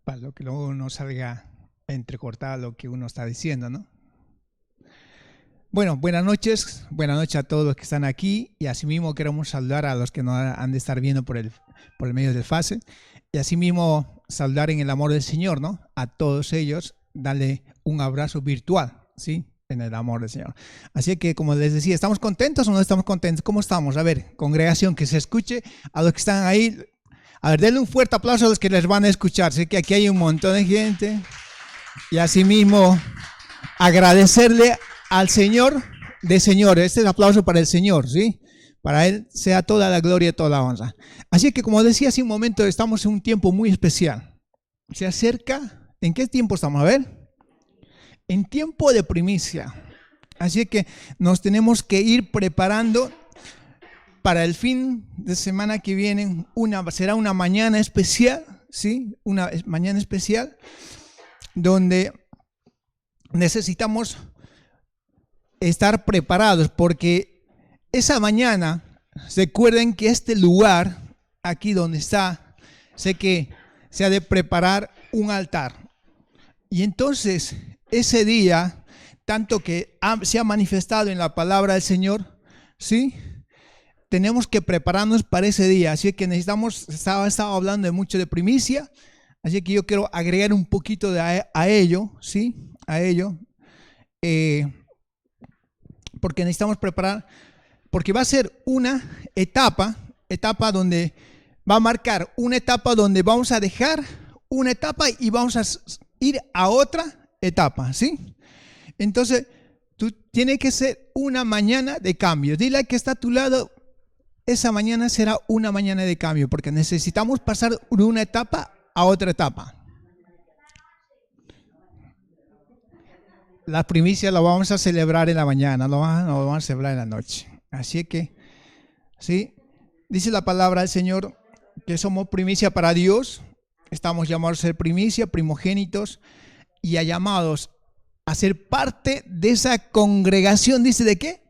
para lo que luego no salga entrecortado lo que uno está diciendo, ¿no? Bueno, buenas noches a todos los que están aquí y asimismo queremos saludar a los que nos han de estar viendo por el medio del FASE y asimismo saludar en el amor del Señor, ¿no? A todos ellos, darle un abrazo virtual, ¿sí? En el amor del Señor. Así que, como les decía, ¿estamos contentos o no estamos contentos? ¿Cómo estamos? A ver, congregación, que se escuche a los que están ahí. A ver, denle un fuerte aplauso a los que les van a escuchar. Sé que aquí hay un montón de gente. Y asimismo, agradecerle al Señor de señores. Este es el aplauso para el Señor, ¿sí? Para Él sea toda la gloria y toda la honra. Así que, como decía hace un momento, estamos en un tiempo muy especial. Se acerca, ¿en qué tiempo estamos? A ver. En tiempo de primicia. Así que nos tenemos que ir preparando para el fin de semana que viene. Será una mañana especial, ¿sí? Una mañana especial donde necesitamos estar preparados porque esa mañana, recuerden que este lugar, aquí donde está, sé que se ha de preparar un altar. Y entonces, ese día, tanto que se ha manifestado en la palabra del Señor, ¿sí? Tenemos que prepararnos para ese día. Así que necesitamos, estaba hablando de mucho de primicia, así que yo quiero agregar un poquito a ello, ¿sí? A ello. Porque necesitamos preparar, porque va a ser una etapa donde va a marcar una etapa donde vamos a dejar una etapa y vamos a ir a otra etapa, ¿sí? Entonces, tiene que ser una mañana de cambio. Dile al que está a tu lado, esa mañana será una mañana de cambio, porque necesitamos pasar de una etapa a otra etapa. La primicia la vamos a celebrar en la mañana, no vamos a celebrar en la noche. Así que, ¿sí? Dice la palabra del Señor que somos primicia para Dios. Estamos llamados a ser primicia, primogénitos, y a llamados a ser parte de esa congregación, dice, ¿de qué?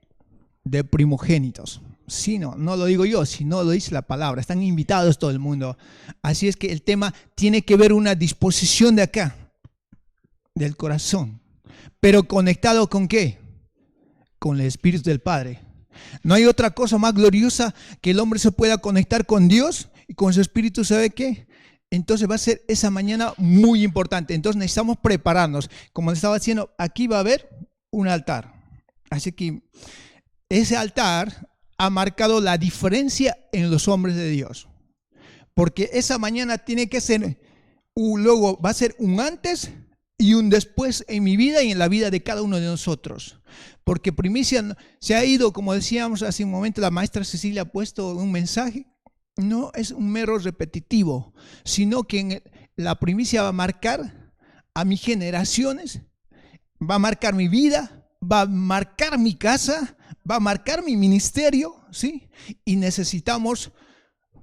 De primogénitos. Sí, no lo digo yo, sino lo dice la palabra. Están invitados todo el mundo. Así es que el tema tiene que ver una disposición de acá, del corazón. Pero conectado ¿con qué? Con el Espíritu del Padre. No hay otra cosa más gloriosa que el hombre se pueda conectar con Dios y con su Espíritu, ¿sabe qué? Entonces va a ser esa mañana muy importante. Entonces necesitamos prepararnos. Como les estaba diciendo, aquí va a haber un altar. Así que ese altar ha marcado la diferencia en los hombres de Dios. Porque esa mañana tiene que ser, luego va a ser un antes y un después en mi vida y en la vida de cada uno de nosotros. Porque primicia se ha ido, como decíamos hace un momento, la maestra Cecilia ha puesto un mensaje. No es un mero repetitivo, sino que la primicia va a marcar a mis generaciones, va a marcar mi vida, va a marcar mi casa, va a marcar mi ministerio, ¿sí? Y necesitamos,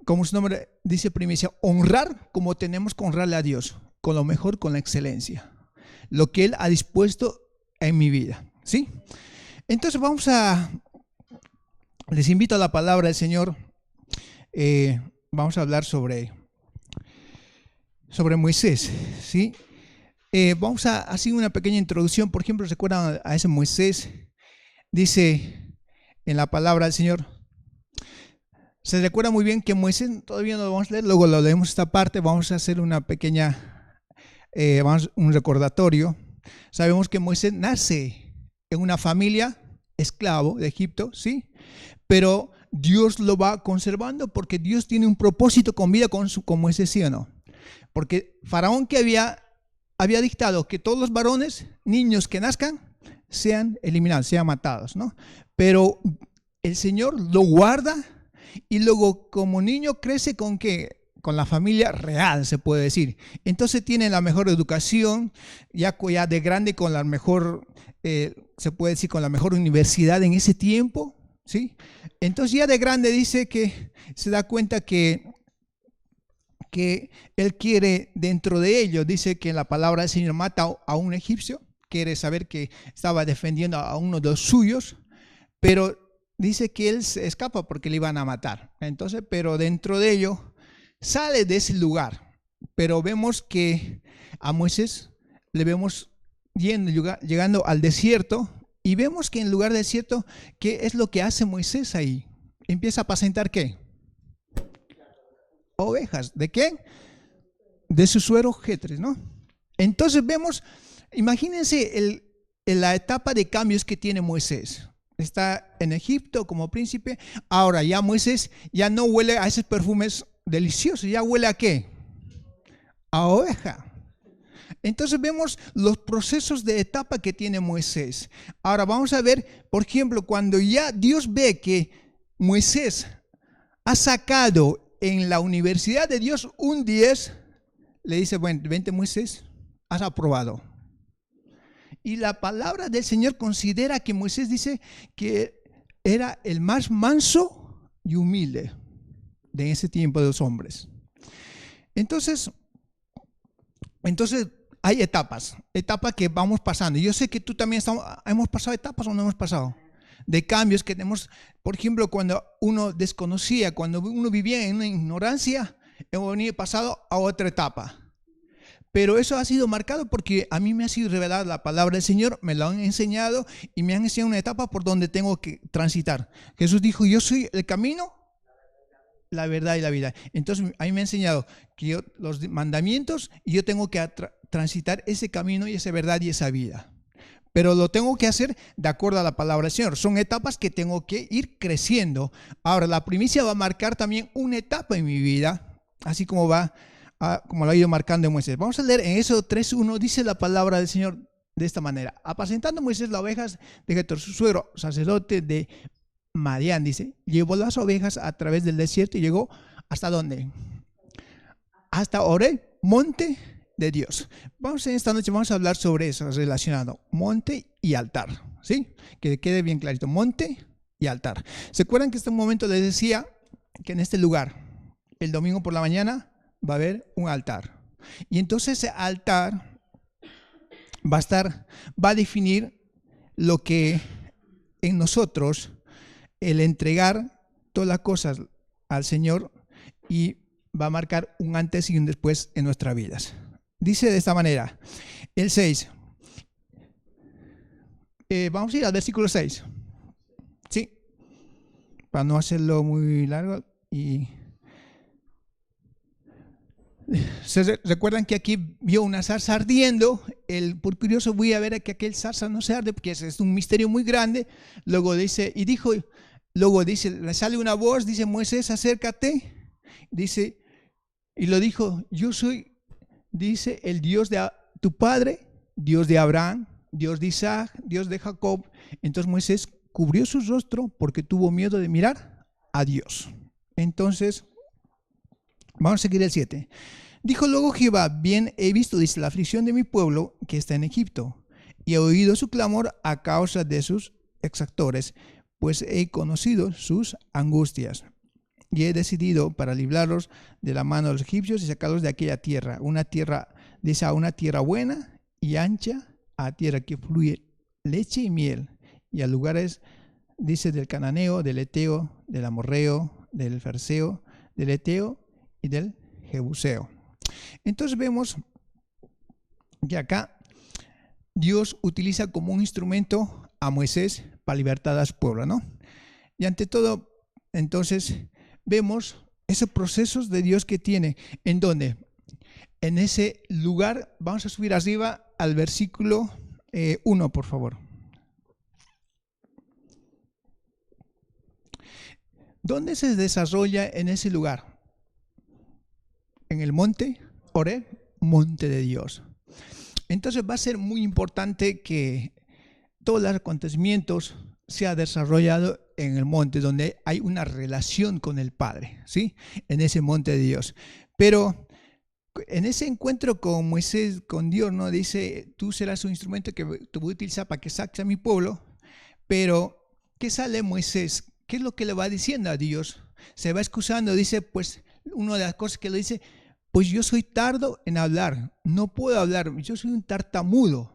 como su nombre dice primicia, honrar como tenemos que honrarle a Dios, con lo mejor, con la excelencia, lo que Él ha dispuesto en mi vida, ¿sí? Entonces les invito a la palabra del Señor. Vamos a hablar sobre Moisés, ¿sí? Vamos a hacer una pequeña introducción. Por ejemplo, ¿recuerdan a ese Moisés? Dice en la palabra del Señor. Se recuerda muy bien que Moisés, todavía no lo vamos a leer, luego lo leemos esta parte. Vamos a hacer una pequeña, un recordatorio. Sabemos que Moisés nace en una familia esclavo de Egipto, ¿sí? Pero Dios lo va conservando porque Dios tiene un propósito con vida con Moisés, ¿sí o no? Porque Faraón que había dictado que todos los varones, niños que nazcan, sean eliminados, sean matados, ¿no? Pero el Señor lo guarda y luego como niño crece ¿con qué? Con la familia real, se puede decir. Entonces tiene la mejor educación, ya de grande con la mejor, se puede decir, con la mejor universidad en ese tiempo, ¿sí? Entonces ya de grande dice que se da cuenta que él quiere dentro de ello, dice que en la palabra del Señor mata a un egipcio, quiere saber que estaba defendiendo a uno de los suyos, pero dice que él se escapa porque le iban a matar. Entonces, pero dentro de ello sale de ese lugar pero vemos que a Moisés le vemos llegando al desierto y vemos que en lugar del desierto, ¿qué es lo que hace Moisés ahí? Empieza a apacentar ¿qué? Ovejas. ¿De qué? De su suegro Jetro, ¿no? Entonces vemos, imagínense la etapa de cambios que tiene Moisés. Está en Egipto como príncipe. Ahora ya Moisés ya no huele a esos perfumes deliciosos. ¿Ya huele a qué? A oveja. Entonces vemos los procesos de etapa que tiene Moisés. Ahora vamos a ver, por ejemplo, cuando ya Dios ve que Moisés ha sacado en la universidad de Dios un 10, le dice, bueno, vente Moisés, has aprobado. Y la palabra del Señor considera que Moisés dice que era el más manso y humilde de ese tiempo de los hombres. Entonces hay etapas que vamos pasando. Yo sé que tú también hemos pasado etapas o no hemos pasado. De cambios que tenemos, por ejemplo, cuando uno desconocía, cuando uno vivía en una ignorancia, hemos pasado a otra etapa. Pero eso ha sido marcado porque a mí me ha sido revelada la palabra del Señor, me lo han enseñado y me han enseñado una etapa por donde tengo que transitar. Jesús dijo, yo soy el camino, la verdad y la vida. Entonces a mí me ha enseñado que los mandamientos y yo tengo que transitar ese camino y esa verdad y esa vida. Pero lo tengo que hacer de acuerdo a la palabra del Señor. Son etapas que tengo que ir creciendo. Ahora, la primicia va a marcar también una etapa en mi vida, así como como lo ha ido marcando en Moisés. Vamos a leer en Éxodo 3:1, dice la palabra del Señor de esta manera. Apacentando Moisés las ovejas de Jetro, su suegro, sacerdote de Madián, dice, llevó las ovejas a través del desierto y llegó ¿hasta dónde? Hasta Horeb, monte de Dios. Esta noche vamos a hablar sobre eso, relacionado monte y altar, ¿sí? Que quede bien clarito, monte y altar. ¿Se acuerdan que en este momento les decía que en este lugar, el domingo por la mañana, va a haber un altar? Y entonces ese altar va a definir lo que en nosotros, el entregar todas las cosas al Señor, y va a marcar un antes y un después en nuestras vidas. Dice de esta manera, el 6. Vamos a ir al versículo 6. ¿Sí? Para no hacerlo muy largo. Y ¿se recuerdan que aquí vio una zarza ardiendo? Por curioso voy a ver que aquel zarza no se arde porque es un misterio muy grande. Luego dice, le sale una voz, dice, Moisés, acércate. Dice, y lo dijo, yo soy, dice, el Dios de tu padre, Dios de Abraham, Dios de Isaac, Dios de Jacob. Entonces Moisés cubrió su rostro porque tuvo miedo de mirar a Dios. Entonces, vamos a seguir el 7. Dijo luego Jehová, bien he visto, dice, la aflicción de mi pueblo que está en Egipto, y he oído su clamor a causa de sus exactores, pues he conocido sus angustias. Y he decidido para librarlos de la mano de los egipcios y sacarlos de aquella tierra, una tierra buena y ancha, a tierra que fluye leche y miel, y a lugares, dice, del cananeo, del eteo, del amorreo, del ferseo, del eteo y del jebuseo. Entonces vemos que acá Dios utiliza como un instrumento a Moisés para libertar a su pueblo, ¿no? Y ante todo, entonces, vemos esos procesos de Dios que tiene. ¿En dónde? En ese lugar. Vamos a subir arriba al versículo 1, por favor. ¿Dónde se desarrolla en ese lugar? En el monte Horeb, monte de Dios. Entonces va a ser muy importante que todos los acontecimientos se ha desarrollado en el monte, donde hay una relación con el Padre, ¿sí? En ese monte de Dios. Pero en ese encuentro con Moisés, con Dios, ¿no? Dice, tú serás un instrumento que te voy a utilizar para que saques a mi pueblo. Pero, ¿qué sale Moisés? ¿Qué es lo que le va diciendo a Dios? Se va excusando, dice, pues, una de las cosas que le dice, pues yo soy tardo en hablar, no puedo hablar, yo soy un tartamudo.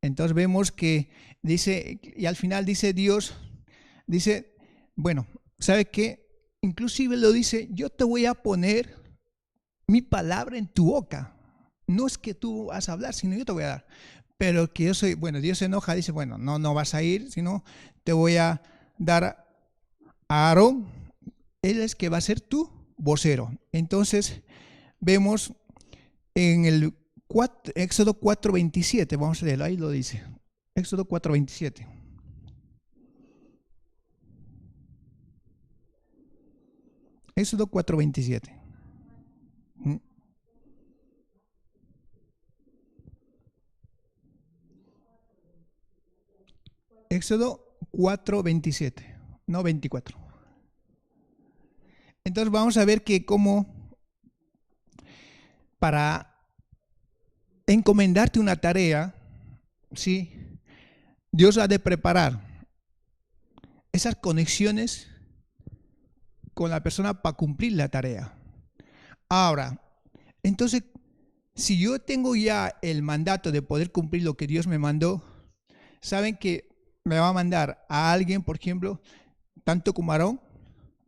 Entonces vemos que dice, y al final dice Dios, dice, bueno, ¿sabe qué? Inclusive lo dice, yo te voy a poner mi palabra en tu boca. No es que tú vas a hablar, sino yo te voy a dar. Pero que yo soy, bueno, Dios se enoja, dice, bueno, no vas a ir, sino te voy a dar a Aarón, él es que va a ser tu vocero. Entonces, vemos en el Éxodo 4:27, vamos a leerlo, ahí lo dice. Éxodo 4:27. Éxodo 4:27. Éxodo 4:27, no 24. Entonces vamos a ver que como para encomendarte una tarea, ¿sí? Dios ha de preparar esas conexiones con la persona para cumplir la tarea. Ahora, entonces, si yo tengo ya el mandato de poder cumplir lo que Dios me mandó, saben que me va a mandar a alguien, por ejemplo, tanto como Aarón,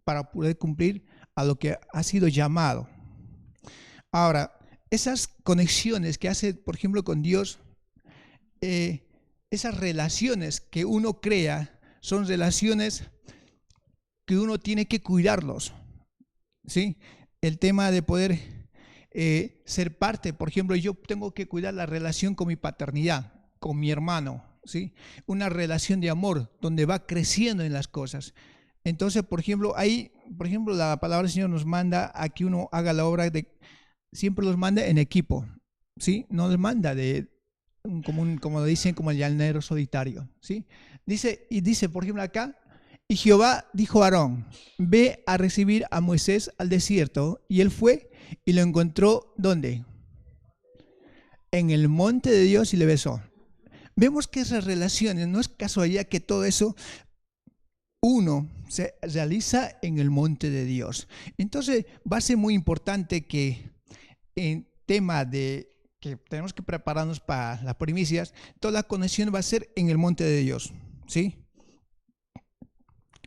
para poder cumplir a lo que ha sido llamado. Ahora, esas conexiones que hace, por ejemplo, con Dios, esas relaciones que uno crea son relaciones que uno tiene que cuidarlos, ¿sí? El tema de poder ser parte, por ejemplo, yo tengo que cuidar la relación con mi paternidad, con mi hermano, ¿sí? Una relación de amor donde va creciendo en las cosas. Entonces, por ejemplo, ahí, la palabra del Señor nos manda a que uno haga la obra siempre los manda en equipo, ¿sí? No los manda como dicen, como el llanero solitario, ¿sí? Dice, por ejemplo, acá, y Jehová dijo a Aarón, ve a recibir a Moisés al desierto, y él fue y lo encontró, ¿dónde? En el monte de Dios, y le besó. Vemos que esas relaciones, no es casualidad que todo eso uno se realiza en el monte de Dios. Entonces va a ser muy importante que en tema de que tenemos que prepararnos para las primicias, toda la conexión va a ser en el monte de Dios, ¿sí?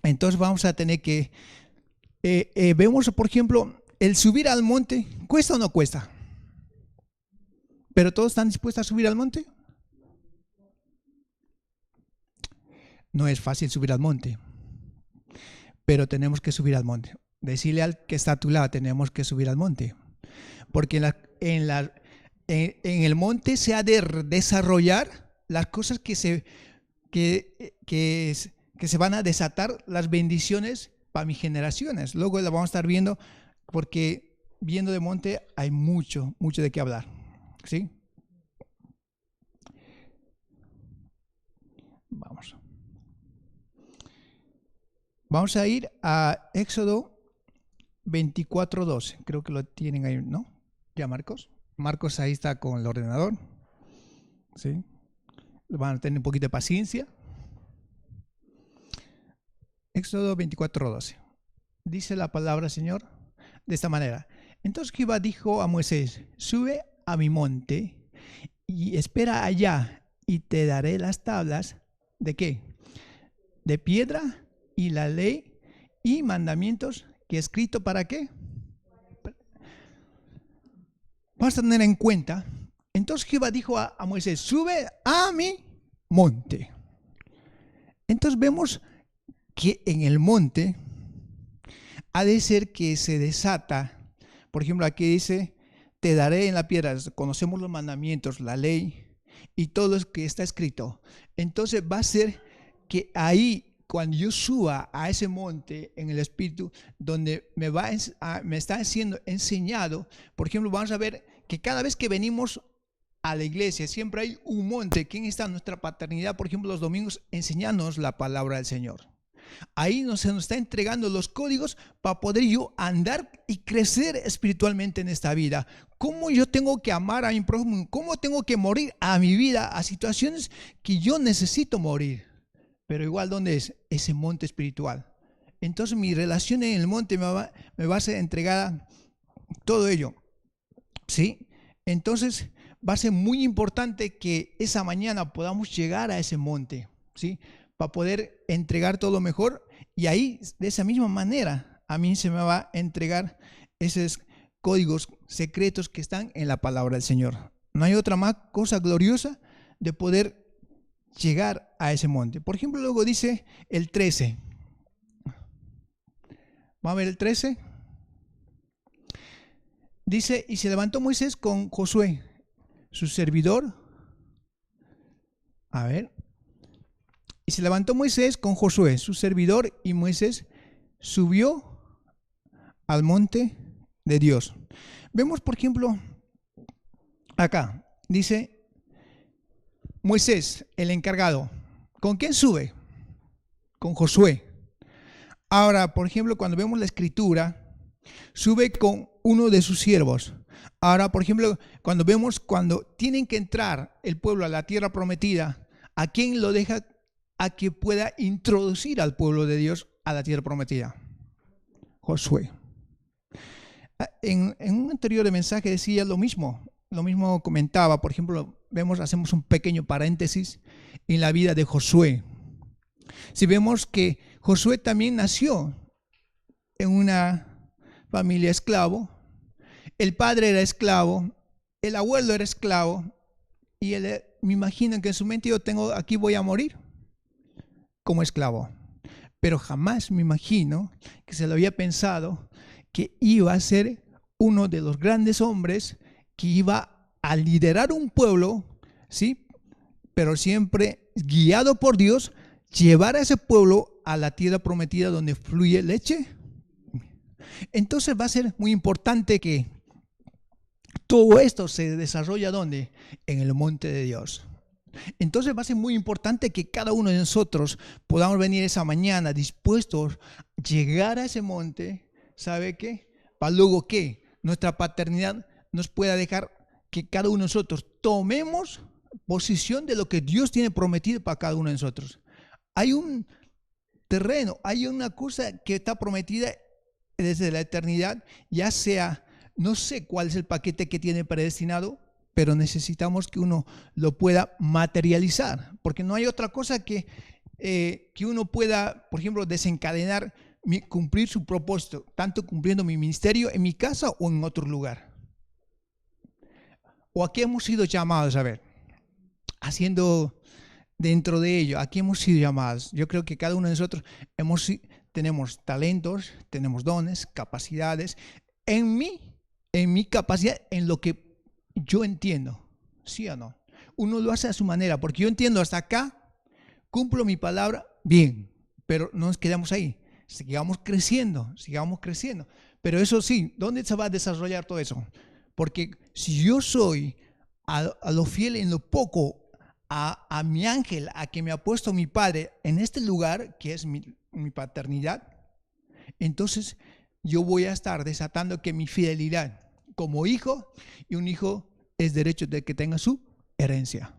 Entonces vamos a tener que, vemos por ejemplo, el subir al monte, ¿cuesta o no cuesta? ¿Pero todos están dispuestos a subir al monte? No es fácil subir al monte, pero tenemos que subir al monte. Decirle al que está a tu lado, tenemos que subir al monte. Porque en el monte se ha de desarrollar las cosas que se van a desatar, las bendiciones para mis generaciones. Luego la vamos a estar viendo, porque viendo de monte hay mucho de qué hablar, ¿sí? Vamos a ir a Éxodo 24:12. Creo que lo tienen ahí, ¿no? Ya, Marcos. Marcos ahí está con el ordenador, ¿sí? Van a tener un poquito de paciencia. Éxodo 24:12. Dice la palabra, Señor, de esta manera. Entonces Jehová dijo a Moisés, sube a mi monte y espera allá, y te daré las tablas, ¿de qué? De piedra, y la ley y mandamientos que he escrito, ¿para qué? Vamos a tener en cuenta. Entonces Jehová dijo a Moisés, sube a mi monte. Entonces vemos que en el monte ha de ser que se desata. Por ejemplo, aquí dice, te daré en la piedra. Conocemos los mandamientos, la ley y todo lo que está escrito. Entonces va a ser que ahí, cuando yo suba a ese monte en el Espíritu, donde me está siendo enseñado, por ejemplo, vamos a ver que cada vez que venimos a la iglesia, siempre hay un monte. ¿Quién está en nuestra paternidad? Por ejemplo, los domingos, enseñándonos la palabra del Señor. Ahí se nos está entregando los códigos para poder yo andar y crecer espiritualmente en esta vida. ¿Cómo yo tengo que amar a mi prójimo? ¿Cómo tengo que morir a mi vida, a situaciones que yo necesito morir? Pero igual, ¿dónde es ese monte espiritual? Entonces mi relación en el monte me va a ser entregada todo ello, ¿sí? Entonces va a ser muy importante que esa mañana podamos llegar a ese monte, ¿sí? Para poder entregar todo lo mejor, y ahí de esa misma manera a mí se me va a entregar esas códigos secretos que están en la palabra del Señor. No hay otra más cosa gloriosa de poder llegar a ese monte. Por ejemplo, luego dice el 13. Vamos a ver el 13. Dice, y se levantó Moisés con Josué, su servidor. A ver. Y se levantó Moisés con Josué, su servidor, y Moisés subió al monte de Dios. Vemos, por ejemplo, acá, dice Moisés, el encargado. ¿Con quién sube? Con Josué. Ahora, por ejemplo, cuando vemos la escritura, sube con uno de sus siervos. Ahora, por ejemplo, cuando tienen que entrar el pueblo a la tierra prometida, ¿a quién lo deja a que pueda introducir al pueblo de Dios a la tierra prometida? Josué. En un anterior mensaje decía lo mismo comentaba, por ejemplo, hacemos un pequeño paréntesis en la vida de Josué. Si vemos que Josué también nació en una familia esclavo, el padre era esclavo, el abuelo era esclavo, y él, me imagino que en su mente aquí voy a morir como esclavo. Pero jamás me imagino que se lo había pensado que iba a ser uno de los grandes hombres que iba a liderar un pueblo, ¿sí? Pero siempre guiado por Dios, llevar a ese pueblo a la tierra prometida donde fluye leche. Entonces va a ser muy importante que todo esto se desarrolla ¿dónde? En el monte de Dios. Entonces va a ser muy importante que cada uno de nosotros podamos venir esa mañana dispuestos a llegar a ese monte. ¿Sabe qué? Para luego que nuestra paternidad nos pueda dejar que cada uno de nosotros tomemos posición de lo que Dios tiene prometido para cada uno de nosotros. Hay un terreno, hay una cosa que está prometida desde la eternidad, ya sea, no sé cuál es el paquete que tiene predestinado, pero necesitamos que uno lo pueda materializar, porque no hay otra cosa que uno pueda, por ejemplo, desencadenar, cumplir su propósito, tanto cumpliendo mi ministerio en mi casa o en otro lugar. ¿O a qué hemos sido llamados? A ver, haciendo dentro de ello, ¿a qué hemos sido llamados? Yo creo que cada uno de nosotros tenemos talentos, tenemos dones, capacidades. En mi capacidad, en lo que yo entiendo, ¿sí o no? Uno lo hace a su manera, porque yo entiendo hasta acá, cumplo mi palabra, bien, pero no nos quedamos ahí, sigamos creciendo. Pero eso sí, ¿dónde se va a desarrollar todo eso? Porque si yo soy a lo fiel en lo poco, a mi ángel, a que me ha puesto mi padre en este lugar, que es mi paternidad, entonces yo voy a estar desatando que mi fidelidad como hijo, y un hijo es derecho de que tenga su herencia.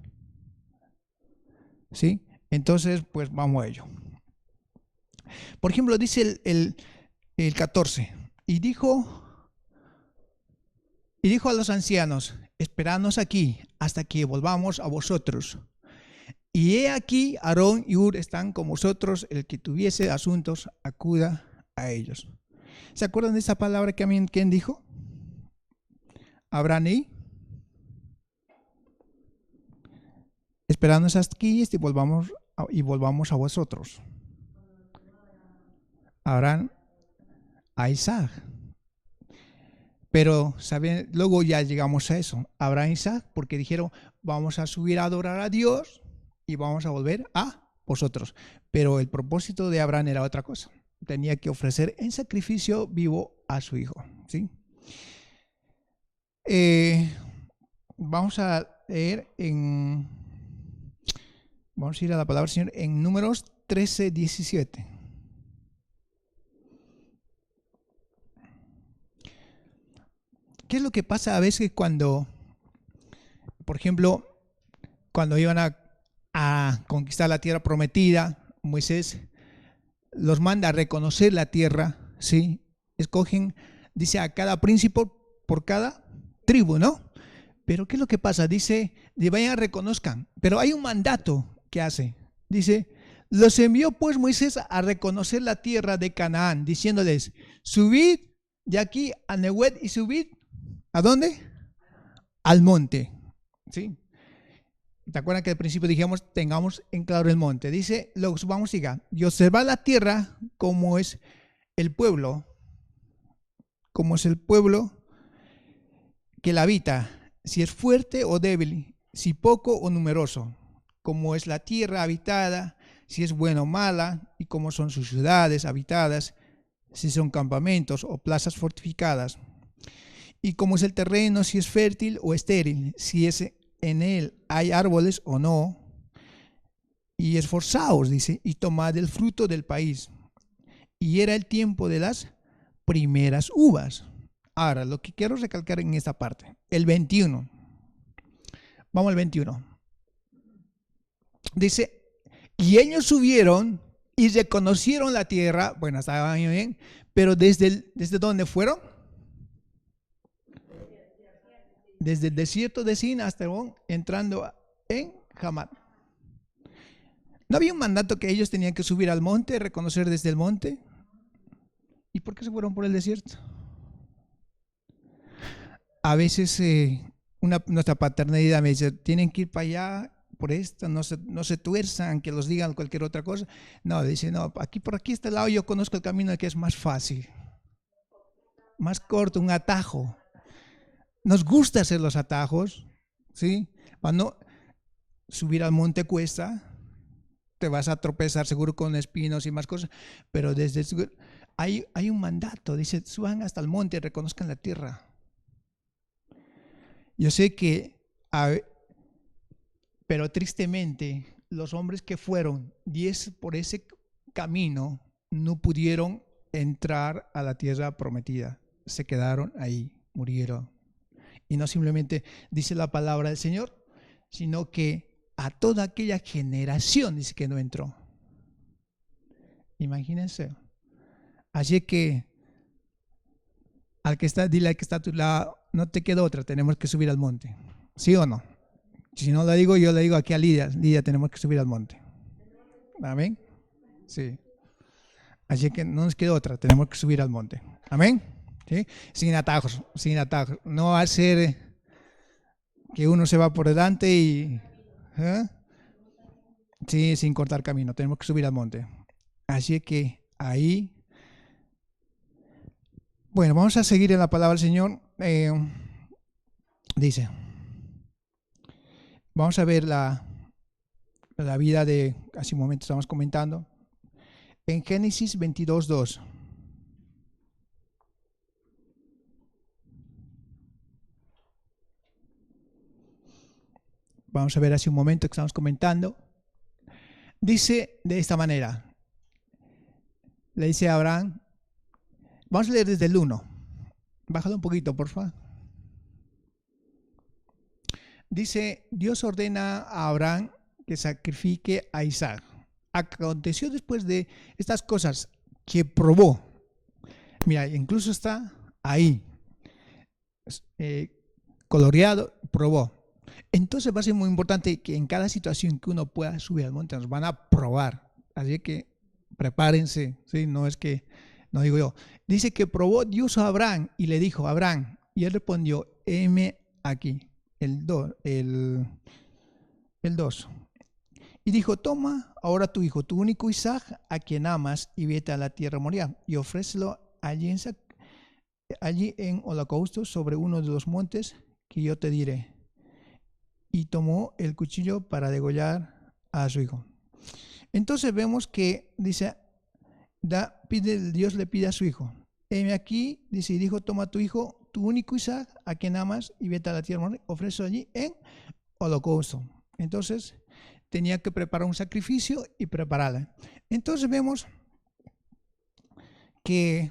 ¿Sí? Entonces, pues vamos a ello. Por ejemplo, dice el 14, y dijo a los ancianos, esperadnos aquí hasta que volvamos a vosotros. Y he aquí, Aarón y Hur están con vosotros, el que tuviese asuntos, acuda a ellos. ¿Se acuerdan de esa palabra que quién dijo? Abraham esperadnos hasta aquí y volvamos a vosotros. Abraham a Isaac. Pero, ¿saben? Luego ya llegamos a eso. Abraham y Isaac, porque dijeron, vamos a subir a adorar a Dios y vamos a volver a vosotros. Pero el propósito de Abraham era otra cosa. Tenía que ofrecer en sacrificio vivo a su hijo. ¿Sí? Vamos a leer vamos a ir a la palabra del Señor en Números 13:17. ¿Qué es lo que pasa a veces cuando, por ejemplo, cuando iban a conquistar la tierra prometida, Moisés los manda a reconocer la tierra, ¿sí? Escogen, dice, a cada príncipe por cada tribu, ¿no? Pero ¿qué es lo que pasa? Dice, vayan, reconozcan. Pero hay un mandato que hace. Dice, los envió pues Moisés a reconocer la tierra de Canaán, diciéndoles, subid de aquí a Nehuet y subid, ¿a dónde? Al monte. ¿Sí? ¿Te acuerdas que al principio dijimos, tengamos en claro el monte? Dice, luego subamos, siga, y observad la tierra como es el pueblo, que la habita, si es fuerte o débil, si poco o numeroso, como es la tierra habitada, si es buena o mala, y cómo son sus ciudades habitadas, si son campamentos o plazas fortificadas, y cómo es el terreno, si es fértil o estéril, si es en él hay árboles o no, y esforzaos, dice, y tomad el fruto del país. Y era el tiempo de las primeras uvas. Ahora, lo que quiero recalcar en esta parte, el 21. Vamos al 21. Dice, y ellos subieron y reconocieron la tierra, bueno, estaba bien, pero ¿desde dónde fueron? Desde el desierto de Sin hasta entrando en Hamat. ¿No había un mandato que ellos tenían que subir al monte, reconocer desde el monte? ¿Y por qué se fueron por el desierto? A veces nuestra paternidad me dice, tienen que ir para allá por esto, no se tuerzan, que los digan cualquier otra cosa. No, dice, no, aquí por aquí este lado yo conozco el camino que es más fácil, más corto, un atajo. Nos gusta hacer los atajos, ¿sí? Cuando subir al monte cuesta, te vas a tropezar seguro con espinos y más cosas, pero hay un mandato, dice, suban hasta el monte y reconozcan la tierra. Yo sé que, pero tristemente, los hombres que fueron 10 por ese camino no pudieron entrar a la tierra prometida. Se quedaron ahí, murieron. Y no simplemente dice la palabra del Señor, sino que a toda aquella generación dice que no entró. Imagínense. Así que dile al que está a tu lado, no te queda otra, tenemos que subir al monte. ¿Sí o no? Si no lo digo, yo le digo aquí a Lidia, tenemos que subir al monte. ¿Amén? Sí. Así que no nos queda otra, tenemos que subir al monte. ¿Amén? ¿Sí? Sin atajos, sin atajos. No va a ser que uno se va por delante y... Sí, sin cortar camino, tenemos que subir al monte. Así que ahí... Bueno, vamos a seguir en la palabra del Señor. Dice, vamos a ver la vida de, hace un momento estamos comentando, en Génesis 22:2. Vamos a ver hace un momento que estamos comentando. Dice de esta manera, le dice a Abraham, vamos a leer desde el 1. Bájalo un poquito, por favor. Dice, Dios ordena a Abraham que sacrifique a Isaac. Aconteció después de estas cosas que probó. Mira, incluso está ahí, coloreado, probó. Entonces va a ser muy importante que en cada situación que uno pueda subir al monte nos van a probar. Así que prepárense, ¿sí? No es que, no digo yo. Dice que probó Dios a Abraham y le dijo, Abraham, y él respondió, heme aquí. El 2. Y dijo, toma ahora tu hijo, tu único Isaac, a quien amas, y vete a la tierra Moriah, y ofrécelo allí en holocausto sobre uno de los montes que yo te diré. Y tomó el cuchillo para degollar a su hijo. Entonces vemos que dice, Dios le pide a su hijo, heme aquí, dice, y dijo, toma tu hijo, tu único Isaac, a quien amas, y vete a la tierra, ofrece allí en holocausto. Entonces tenía que preparar un sacrificio y prepararla. Entonces vemos que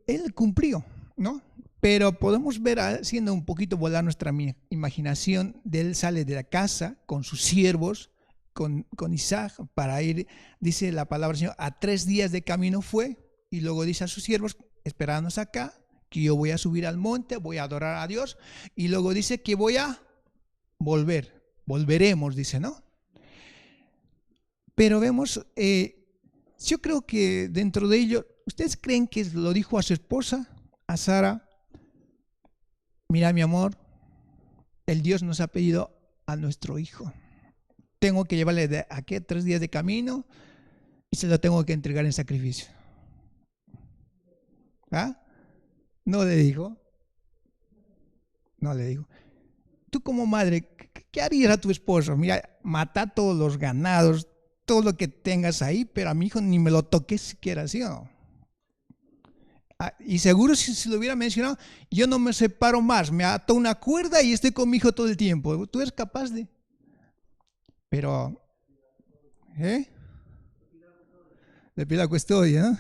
él cumplió, ¿no? Pero podemos ver, haciendo un poquito volar nuestra imaginación, de él sale de la casa con sus siervos, con Isaac, para ir, dice la palabra del Señor, a 3 días de camino fue, y luego dice a sus siervos, esperadnos acá, que yo voy a subir al monte, voy a adorar a Dios, y luego dice que voy a volveremos, dice, ¿no? Pero vemos, yo creo que dentro de ello ¿ustedes creen que lo dijo a su esposa, a Sara? Mira, mi amor, el Dios nos ha pedido a nuestro hijo. Tengo que llevarle de aquí a 3 días de camino y se lo tengo que entregar en sacrificio. ¿Ah? No le dijo. No le dijo. Tú como madre, ¿qué harías a tu esposo? Mira, mata todos los ganados, todo lo que tengas ahí, pero a mi hijo ni me lo toques siquiera, ¿sí o no? Y seguro si lo hubiera mencionado, yo no me separo más, me ato una cuerda y estoy con mi hijo todo el tiempo. ¿Tú eres capaz de? Pero, le pide la custodia, ¿no?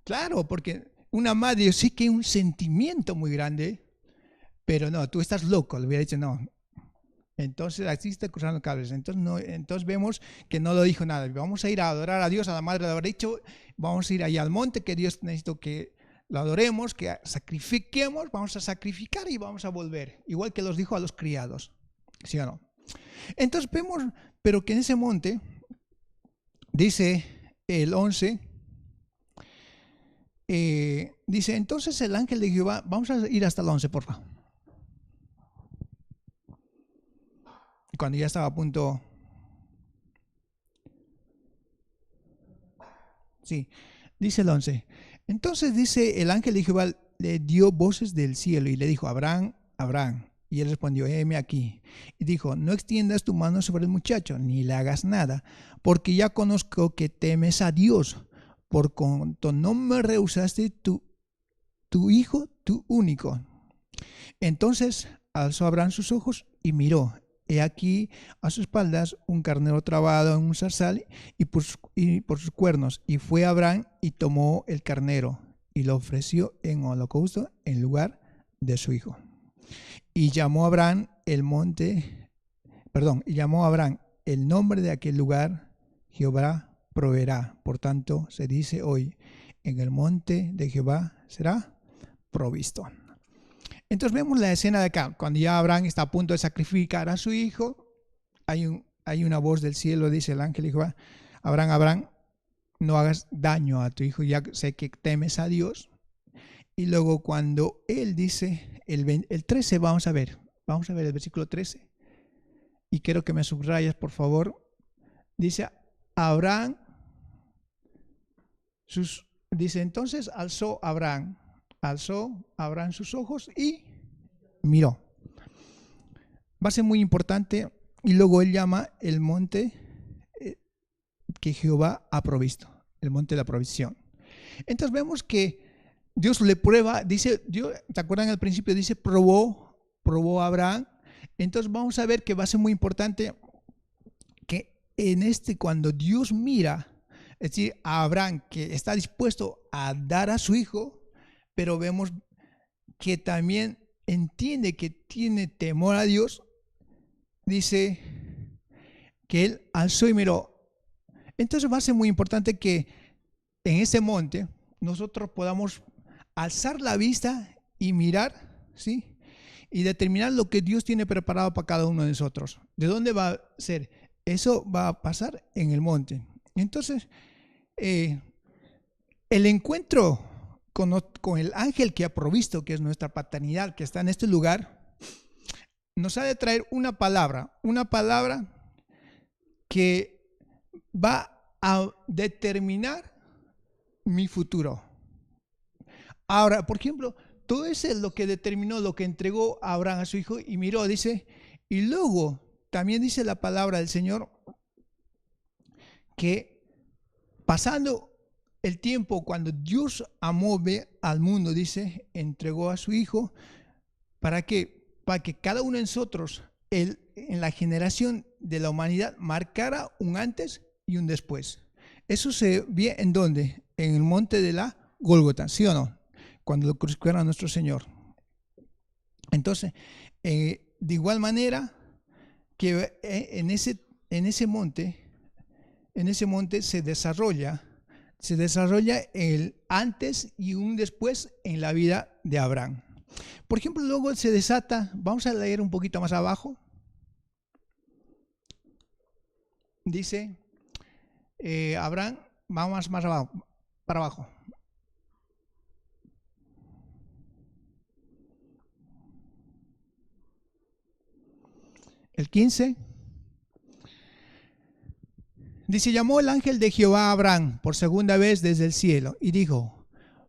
Claro, porque una madre, yo sé que hay un sentimiento muy grande, pero no, tú estás loco, le hubiera dicho no. Entonces, así está cruzando cables. Entonces, no, entonces vemos que no lo dijo nada. Vamos a ir a adorar a Dios, a la madre le habrá dicho, vamos a ir allá al monte, que Dios necesita que lo adoremos, que sacrifiquemos, vamos a sacrificar y vamos a volver. Igual que los dijo a los criados, ¿sí o no? Entonces vemos, pero que en ese monte, dice el 11, dice, entonces el ángel de Jehová, vamos a ir hasta el 11, por favor. Cuando ya estaba a punto, sí, dice el 11. Entonces dice el ángel de Jehová le dio voces del cielo y le dijo, Abraham, Abraham. Y él respondió, heme aquí. Y dijo, no extiendas tu mano sobre el muchacho, ni le hagas nada, porque ya conozco que temes a Dios, por cuanto no me rehusaste tu hijo, tu único. Entonces alzó Abraham sus ojos y miró. He aquí a sus espaldas un carnero trabado en un zarzal y por sus cuernos. Y fue Abraham y tomó el carnero y lo ofreció en holocausto en lugar de su hijo. Y llamó Abraham el nombre de aquel lugar, Jehová proveerá. Por tanto, se dice hoy, en el monte de Jehová será provisto. Entonces vemos la escena de acá, cuando ya Abraham está a punto de sacrificar a su hijo, hay una voz del cielo, dice el ángel de Jehová, Abraham, Abraham, no hagas daño a tu hijo, ya sé que temes a Dios. Y luego cuando él dice, el 13, vamos a ver el versículo 13, y quiero que me subrayas, por favor, dice, dice, entonces alzó Abraham sus ojos y miró. Va a ser muy importante. Y luego él llama el monte que Jehová ha provisto, el monte de la provisión. Entonces vemos que Dios le prueba, dice, ¿te acuerdan al principio? Dice, probó a Abraham. Entonces vamos a ver que va a ser muy importante que cuando Dios mira, es decir, a Abraham que está dispuesto a dar a su hijo, pero vemos que también entiende que tiene temor a Dios, dice que él alzó y miró. Entonces va a ser muy importante que en ese monte nosotros podamos alzar la vista y mirar, ¿sí? Y determinar lo que Dios tiene preparado para cada uno de nosotros. ¿De dónde va a ser? Eso va a pasar en el monte. Entonces, el encuentro con el ángel que ha provisto, que es nuestra paternidad, que está en este lugar, nos ha de traer una palabra que va a determinar mi futuro. Ahora, por ejemplo, todo eso es lo que determinó, lo que entregó a Abraham a su hijo y miró, dice, y luego también dice la palabra del Señor que pasando el tiempo, cuando Dios amó al mundo, dice, entregó a su hijo para que cada uno de nosotros, en la generación de la humanidad, marcara un antes y un después. Eso se ve en ¿dónde? En el monte de la Gólgota, ¿sí o no? Cuando lo crucificaron a nuestro Señor. Entonces, de igual manera que en ese monte se desarrolla el antes y un después en la vida de Abraham. Por ejemplo, luego se desata, vamos a leer un poquito más abajo. Dice, Abraham Vamos más abajo, para abajo. El 15. Dice, llamó el ángel de Jehová a Abraham por segunda vez desde el cielo y dijo,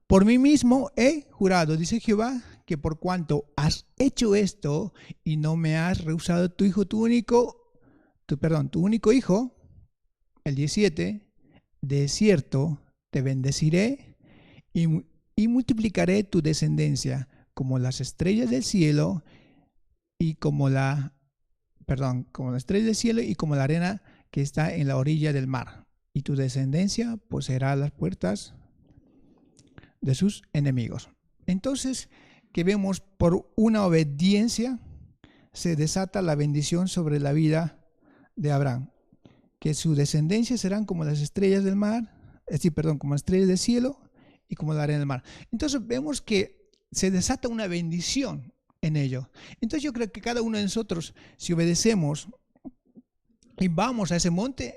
por mí mismo he jurado, dice Jehová, que por cuanto has hecho esto y no me has rehusado tu hijo, tu único hijo, el 17, de cierto te bendeciré y multiplicaré tu descendencia como las estrellas del cielo y como las estrellas del cielo y como la arena que está en la orilla del mar. Y tu descendencia poseerá las puertas de sus enemigos. Entonces, que vemos por una obediencia se desata la bendición sobre la vida de Abraham, que su descendencia serán como las estrellas del mar, como las estrellas del cielo y como la arena del mar. Entonces vemos que se desata una bendición en ello. Entonces yo creo que cada uno de nosotros, si obedecemos y vamos a ese monte,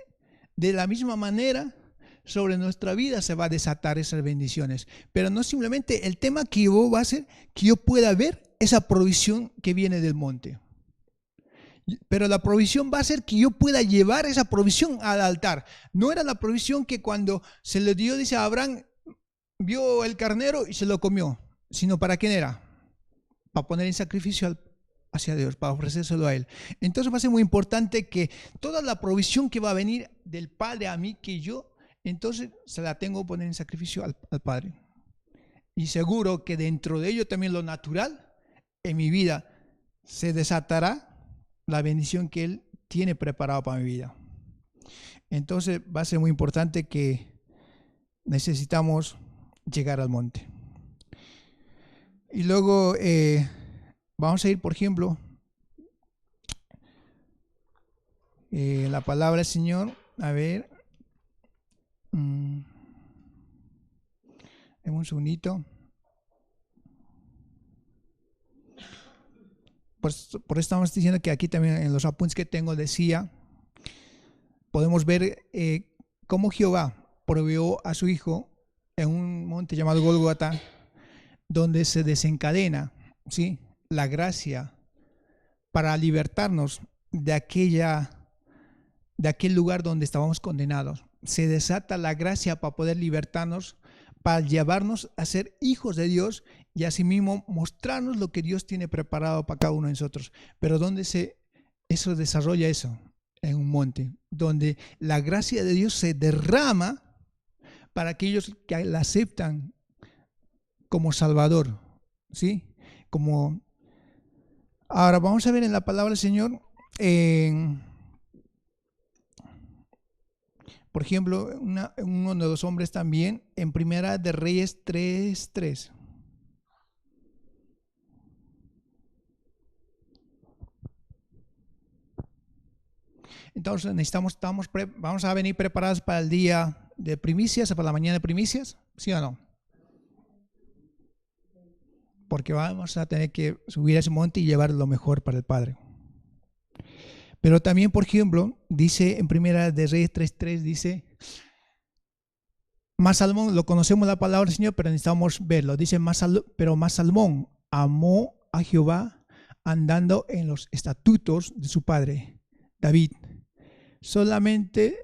de la misma manera sobre nuestra vida se va a desatar esas bendiciones. Pero no simplemente el tema que yo va a ser que yo pueda ver esa provisión que viene del monte. Pero la provisión va a ser que yo pueda llevar esa provisión al altar. No era la provisión que cuando se le dio, dice a Abraham, vio el carnero y se lo comió, sino ¿para quién era? Para poner en sacrificio hacia Dios, para ofrecérselo a Él. Entonces va a ser muy importante que toda la provisión que va a venir del Padre a mí, que yo, entonces se la tengo que poner en sacrificio al Padre. Y seguro que dentro de ello también lo natural en mi vida se desatará la bendición que Él tiene preparado para mi vida. Entonces va a ser muy importante que necesitamos llegar al monte. Y luego vamos a ir, por ejemplo, la palabra del Señor. A ver. En un segundito. Por eso estamos diciendo que aquí también en los apuntes que tengo decía, podemos ver cómo Jehová proveyó a su hijo en un monte llamado Golgota, donde se desencadena, ¿sí?, la gracia para libertarnos de aquel lugar donde estábamos condenados. Se desata la gracia para poder libertarnos, para llevarnos a ser hijos de Dios y asimismo mostrarnos lo que Dios tiene preparado para cada uno de nosotros. Pero ¿dónde eso desarrolla eso? En un monte, donde la gracia de Dios se derrama para aquellos que la aceptan como Salvador, ¿sí? Ahora vamos a ver en la palabra del Señor, por ejemplo, uno de los hombres también, en Primera de Reyes 3:3. Entonces vamos a venir preparados para el día de primicias, para la mañana de primicias, ¿sí o no? Porque vamos a tener que subir a ese monte y llevar lo mejor para el Padre. Pero también, por ejemplo, dice en Primera de Reyes 3:3, dice, más Salmón, lo conocemos la palabra del Señor, pero necesitamos verlo. Dice, pero más Salmón amó a Jehová andando en los estatutos de su padre David. Solamente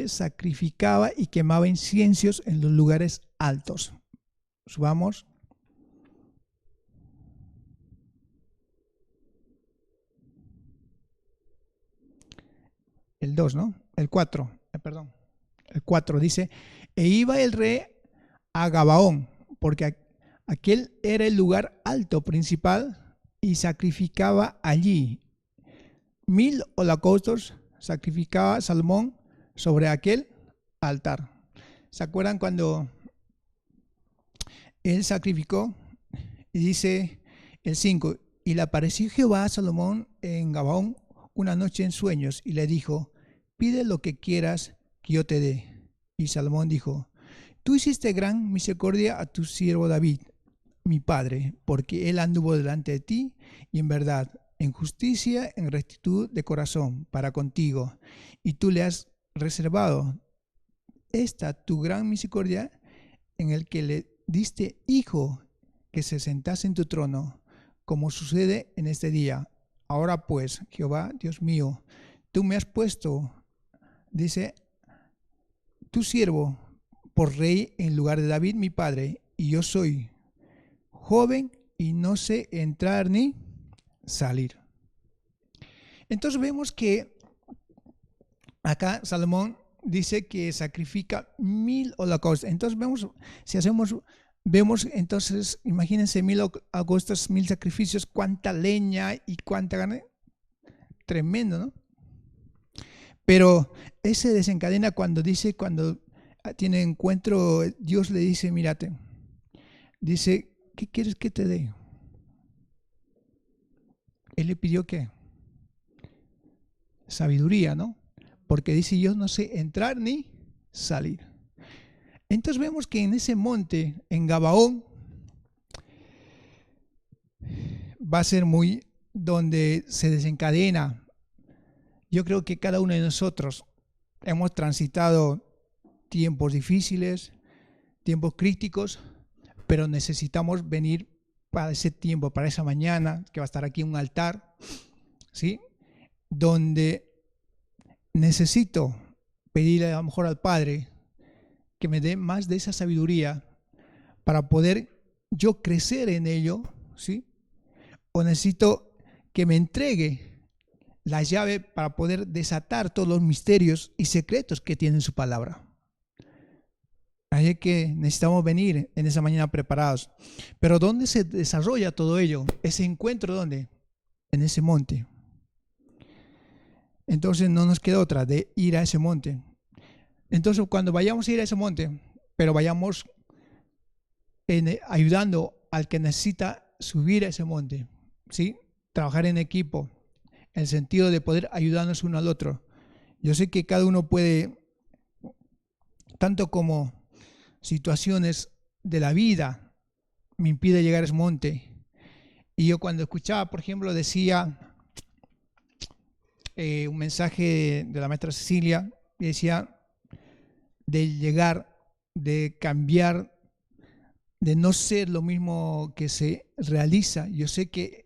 sacrificaba y quemaba inciensos en los lugares altos. Subamos. El 2, ¿no? El 4, perdón. El 4 dice, e iba el rey a Gabaón, porque aquel era el lugar alto principal, y sacrificaba allí 1000 holocaustos, sacrificaba Salmón sobre aquel altar. ¿Se acuerdan cuando él sacrificó? Y dice el 5, y le apareció Jehová a Salomón en Gabaón una noche en sueños, y le dijo, pide lo que quieras que yo te dé. Y Salomón dijo, tú hiciste gran misericordia a tu siervo David, mi padre, porque él anduvo delante de ti, y en verdad, en justicia, en rectitud de corazón para contigo, y tú le has reservado esta tu gran misericordia en el que le diste hijo que se sentase en tu trono, como sucede en este día. Ahora pues, Jehová, Dios mío, tú me has puesto, dice, tu siervo por rey en lugar de David mi padre, y yo soy joven y no sé entrar ni salir. Entonces vemos que acá Salomón dice que sacrifica 1000 holocaustos. Entonces vemos entonces, imagínense 1000 holocaustos, 1000 sacrificios, cuánta leña y cuánta carne. Tremendo, ¿no? Pero ese desencadena cuando tiene encuentro, Dios le dice, mírate, dice, ¿qué quieres que te dé? Él le pidió ¿qué? Sabiduría, ¿no? Porque dice, yo no sé entrar ni salir. Entonces vemos que en ese monte, en Gabaón, va a ser muy donde se desencadena. Yo creo que cada uno de nosotros hemos transitado tiempos difíciles, tiempos críticos, pero necesitamos venir para ese tiempo, para esa mañana, que va a estar aquí un altar, ¿sí? Donde necesito pedirle a lo mejor al Padre que me dé más de esa sabiduría para poder yo crecer en ello, ¿sí? O necesito que me entregue la llave para poder desatar todos los misterios y secretos que tiene su palabra. Así que necesitamos venir en esa mañana preparados. Pero ¿dónde se desarrolla todo ello? Ese encuentro, ¿dónde? En ese monte. Entonces no nos queda otra de ir a ese monte. Entonces cuando vayamos a ir a ese monte, pero vayamos ayudando al que necesita subir a ese monte, ¿sí? Trabajar en equipo, en el sentido de poder ayudarnos uno al otro. Yo sé que cada uno puede, tanto como situaciones de la vida me impide llegar a ese monte. Y yo cuando escuchaba, por ejemplo, decía un mensaje de la maestra Cecilia, y decía de llegar, de cambiar, de no ser lo mismo que se realiza. Yo sé que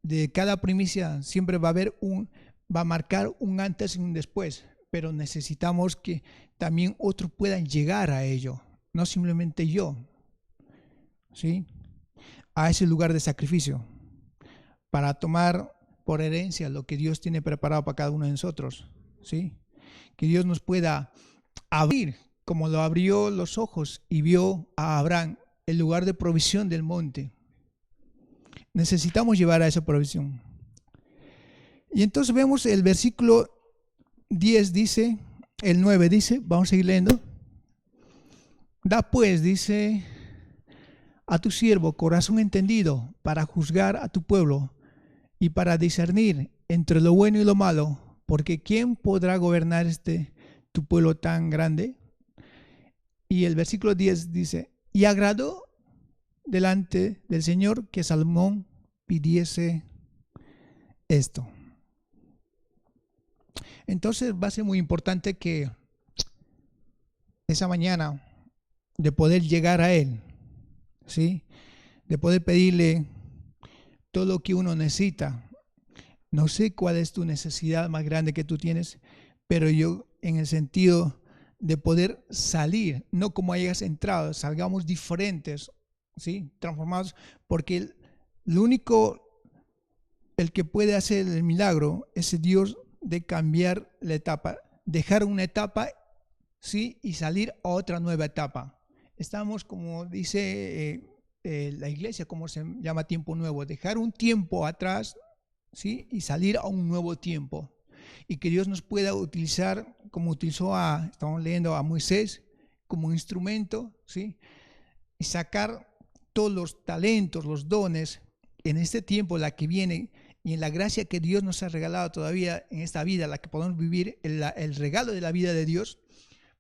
de cada primicia siempre va a marcar un antes y un después, pero necesitamos que también otros puedan llegar a ello, no simplemente yo, ¿sí? A ese lugar de sacrificio, para tomar por herencia lo que Dios tiene preparado para cada uno de nosotros, ¿sí? Que Dios nos pueda abrir, como lo abrió los ojos y vio a Abraham, el lugar de provisión del monte. Necesitamos llevar a esa provisión. Y entonces vemos el versículo 10 dice, el 9 dice, vamos a seguir leyendo. Da pues, dice, a tu siervo corazón entendido para juzgar a tu pueblo y para discernir entre lo bueno y lo malo, porque ¿quién podrá gobernar tu pueblo tan grande? Y el versículo 10 dice, y agradó delante del Señor que Salomón pidiese esto. Entonces va a ser muy importante que esa mañana de poder llegar a Él, ¿sí? De poder pedirle todo lo que uno necesita. No sé cuál es tu necesidad más grande que tú tienes, pero yo en el sentido de poder salir, no como hayas entrado, salgamos diferentes, ¿sí? Transformados, porque el que puede hacer el milagro es el Dios de cambiar la etapa, dejar una etapa, ¿sí? Y salir a otra nueva etapa. Estamos, como dice la iglesia, como se llama tiempo nuevo, dejar un tiempo atrás, ¿sí? Y salir a un nuevo tiempo. Y que Dios nos pueda utilizar, como utilizó estamos leyendo a Moisés, como instrumento, ¿sí? Y sacar todos los talentos, los dones, en este tiempo, la que viene, y en la gracia que Dios nos ha regalado todavía en esta vida, la que podemos vivir, el regalo de la vida de Dios,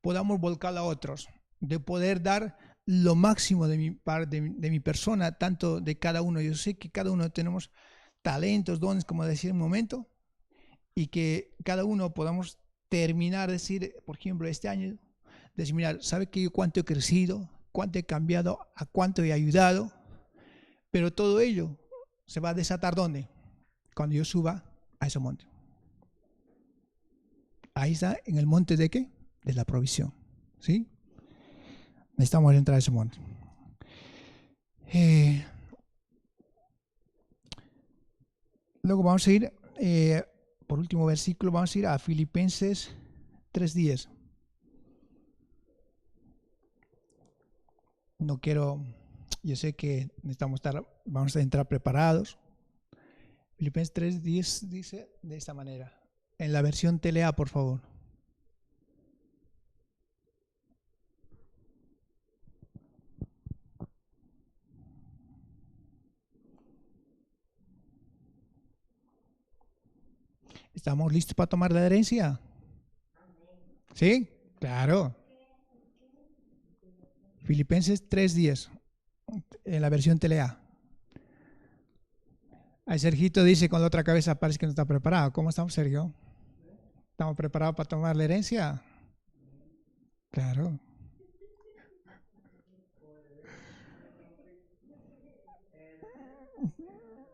podamos volcarla a otros, de poder dar lo máximo de mi persona, tanto de cada uno. Yo sé que cada uno tenemos talentos, dones, como decía un momento, y que cada uno podamos terminar, decir, por ejemplo, este año, Decir, mira, ¿sabe que yo cuánto he crecido? ¿Cuánto he cambiado? ¿A cuánto he ayudado? Pero todo ello se va a desatar ¿dónde? Cuando yo suba a ese monte. Ahí está, en el monte ¿de qué? De la provisión. ¿Sí? Necesitamos entrar a ese monte. Luego vamos a ir, por último versículo, vamos a ir a Filipenses 3:10. No quiero, yo sé que vamos a entrar preparados. Filipenses 3:10 dice de esta manera. En la versión TLA, por favor. ¿Estamos listos para tomar la herencia? ¿Sí? Claro. Filipenses 3:10, en la versión TLA. Ahí Sergito dice con la otra cabeza, parece que no está preparado. ¿Cómo estamos, Sergio? ¿Estamos preparados para tomar la herencia? Claro.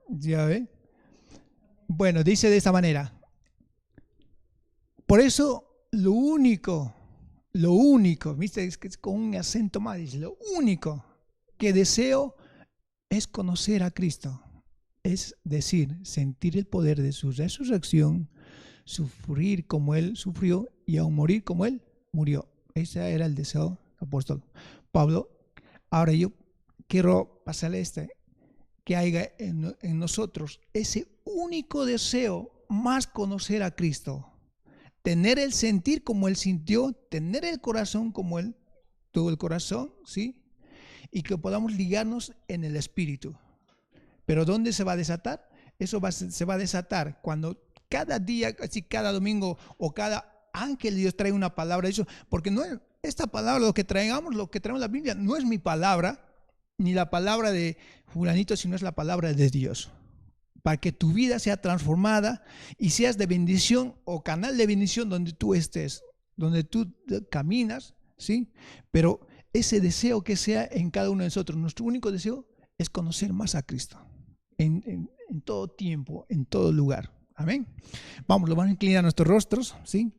¿Ya ve? Bueno, dice de esta manera. Por eso, lo único, viste, es que es con un acento más, dice, lo único que deseo es conocer a Cristo. Es decir, sentir el poder de su resurrección, sufrir como Él sufrió y aún morir como Él murió. Ese era el deseo del apóstol Pablo. Ahora yo quiero pasarle que haya en nosotros ese único deseo, más conocer a Cristo. Tener el sentir como Él sintió, tener el corazón como Él tuvo el corazón, ¿sí? Y que podamos ligarnos en el espíritu. Pero ¿dónde se va a desatar? Eso se va a desatar cuando cada día, así cada domingo o cada ángel de Dios trae una palabra de eso, porque no es esta palabra, lo que traemos la Biblia, no es mi palabra, ni la palabra de fulanito, sino es la palabra de Dios. Para que tu vida sea transformada y seas de bendición o canal de bendición donde tú estés, donde tú caminas, ¿sí? Pero ese deseo que sea en cada uno de nosotros, nuestro único deseo es conocer más a Cristo en todo tiempo, en todo lugar. Amén. Vamos a inclinar nuestros rostros, ¿sí?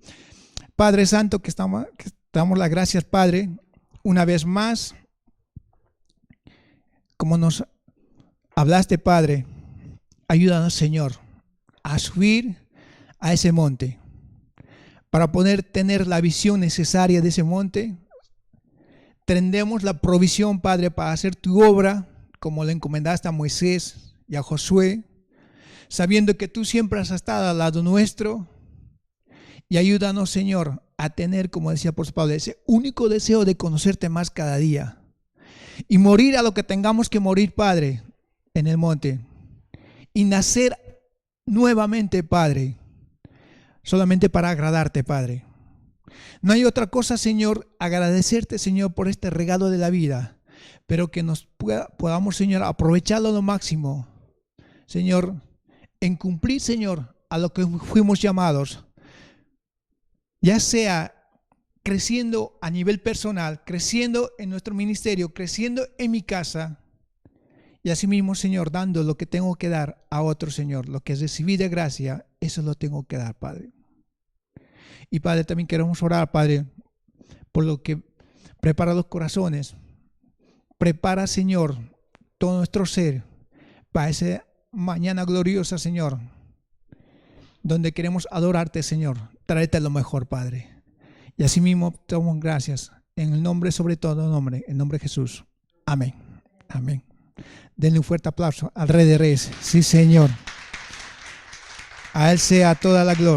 Padre Santo, que damos las gracias, Padre, una vez más, como nos hablaste, Padre. Ayúdanos, Señor, a subir a ese monte para poder tener la visión necesaria de ese monte. Tendremos la provisión, Padre, para hacer tu obra, como le encomendaste a Moisés y a Josué, sabiendo que tú siempre has estado al lado nuestro. Y ayúdanos, Señor, a tener, como decía por Pablo, ese único deseo de conocerte más cada día y morir a lo que tengamos que morir, Padre, en el monte. Y nacer nuevamente, Padre, solamente para agradarte, Padre. No hay otra cosa, Señor, agradecerte, Señor, por este regalo de la vida, pero que nos podamos, Señor, aprovecharlo lo máximo, Señor, en cumplir, Señor, a lo que fuimos llamados, ya sea creciendo a nivel personal, creciendo en nuestro ministerio, creciendo en mi casa. Y asimismo, Señor, dando lo que tengo que dar a otro, Señor. Lo que recibí de gracia, eso lo tengo que dar, Padre. Y, Padre, también queremos orar, Padre, por lo que prepara los corazones. Prepara, Señor, todo nuestro ser para esa mañana gloriosa, Señor, donde queremos adorarte, Señor. Tráete lo mejor, Padre. Y asimismo, te damos gracias. En el nombre, sobre todo nombre, en nombre de Jesús. Amén. Amén. Denle un fuerte aplauso al Rey de Reyes. Sí, Señor. A Él sea toda la gloria.